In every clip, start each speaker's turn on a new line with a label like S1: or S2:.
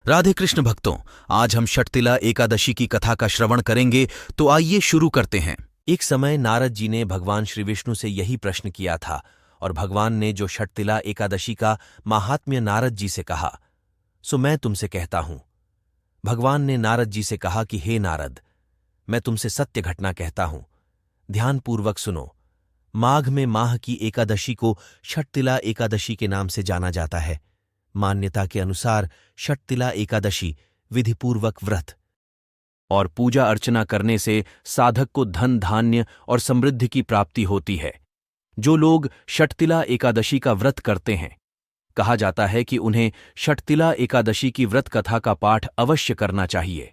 S1: राधे कृष्ण भक्तों, आज हम षटतिला एकादशी की कथा का श्रवण करेंगे, तो आइए शुरू करते हैं। एक समय नारद जी ने भगवान श्री विष्णु से यही प्रश्न किया था और भगवान ने जो षटतिला एकादशी का माहात्म्य नारद जी से कहा, सो मैं तुमसे कहता हूं। भगवान ने नारद जी से कहा कि हे नारद, मैं तुमसे सत्य घटना कहता हूं, ध्यानपूर्वक सुनो। माघ में माह की एकादशी को षटतिला एकादशी के नाम से जाना जाता है। मान्यता के अनुसार षटतिला एकादशी विधिपूर्वक व्रत और पूजा अर्चना करने से साधक को धन धान्य और समृद्धि की प्राप्ति होती है। जो लोग षटतिला एकादशी का व्रत करते हैं, कहा जाता है कि उन्हें षटतिला एकादशी की व्रत कथा का पाठ अवश्य करना चाहिए।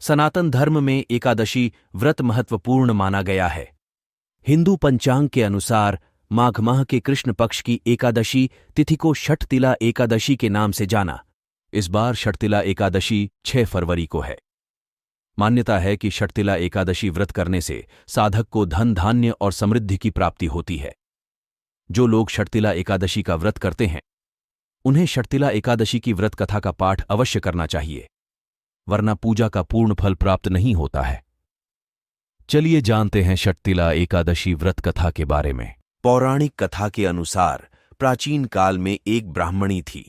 S1: सनातन धर्म में एकादशी व्रत महत्वपूर्ण माना गया है। हिंदू पंचांग के अनुसार माघ माह के कृष्ण पक्ष की एकादशी तिथि को षटतिला एकादशी के नाम से जाना। इस बार षटतिला एकादशी 6 फरवरी को है। मान्यता है कि षटतिला एकादशी व्रत करने से साधक को धन धान्य और समृद्धि की प्राप्ति होती है। जो लोग षटतिला एकादशी का व्रत करते हैं, उन्हें षटतिला एकादशी की व्रत कथा का पाठ अवश्य करना चाहिए, वरना पूजा का पूर्ण फल प्राप्त नहीं होता है। चलिए जानते हैं षटतिला एकादशी व्रत कथा के बारे में। पौराणिक कथा के अनुसार प्राचीन काल में एक ब्राह्मणी थी।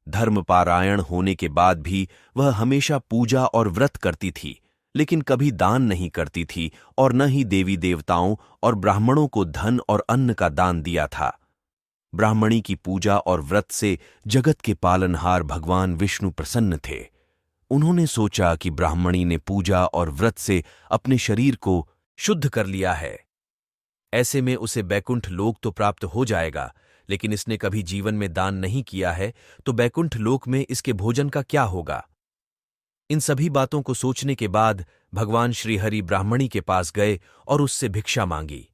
S1: धर्मपारायण होने के बाद भी वह हमेशा पूजा और व्रत करती थी, लेकिन कभी दान नहीं करती थी और न ही देवी देवताओं और ब्राह्मणों को धन और अन्न का दान दिया था। ब्राह्मणी की पूजा और व्रत से जगत के पालनहार भगवान विष्णु प्रसन्न थे। उन्होंने सोचा कि ब्राह्मणी ने पूजा और व्रत से अपने शरीर को शुद्ध कर लिया है, ऐसे में उसे बैकुंठ लोक तो प्राप्त हो जाएगा, लेकिन इसने कभी जीवन में दान नहीं किया है, तो बैकुंठ लोक में इसके भोजन का क्या होगा। इन सभी बातों को सोचने के बाद भगवान श्रीहरि ब्राह्मणी के पास गए और उससे भिक्षा मांगी।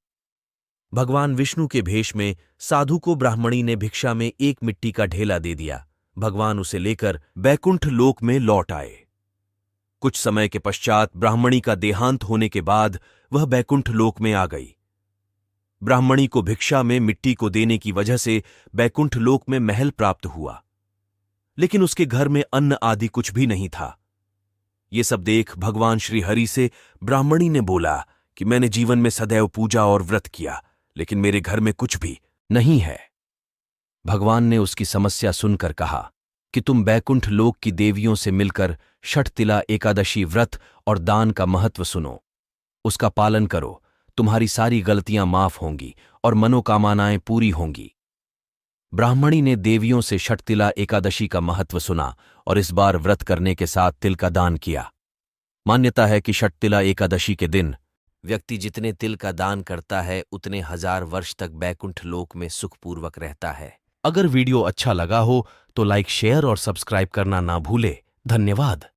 S1: भगवान विष्णु के भेष में साधु को ब्राह्मणी ने भिक्षा में एक मिट्टी का ढेला दे दिया। भगवान उसे लेकर बैकुंठ लोक में लौट आए। कुछ समय के पश्चात ब्राह्मणी का देहांत होने के बाद वह बैकुंठ लोक में आ गई। ब्राह्मणी को भिक्षा में मिट्टी को देने की वजह से बैकुंठ लोक में महल प्राप्त हुआ, लेकिन उसके घर में अन्न आदि कुछ भी नहीं था। ये सब देख भगवान श्रीहरि से ब्राह्मणी ने बोला कि मैंने जीवन में सदैव पूजा और व्रत किया, लेकिन मेरे घर में कुछ भी नहीं है। भगवान ने उसकी समस्या सुनकर कहा कि तुम बैकुंठ लोक की देवियों से मिलकर षटतिला एकादशी व्रत और दान का महत्व सुनो, उसका पालन करो। तुम्हारी सारी गलतियां माफ होंगी और मनोकामनाएं पूरी होंगी। ब्राह्मणी ने देवियों से षटतिला एकादशी का महत्व सुना और इस बार व्रत करने के साथ तिल का दान किया। मान्यता है कि षटतिला एकादशी के दिन व्यक्ति जितने तिल का दान करता है, उतने 1000 वर्ष तक बैकुंठ लोक में सुखपूर्वक रहता है। अगर वीडियो अच्छा लगा हो तो लाइक, शेयर और सब्सक्राइब करना ना भूले। धन्यवाद।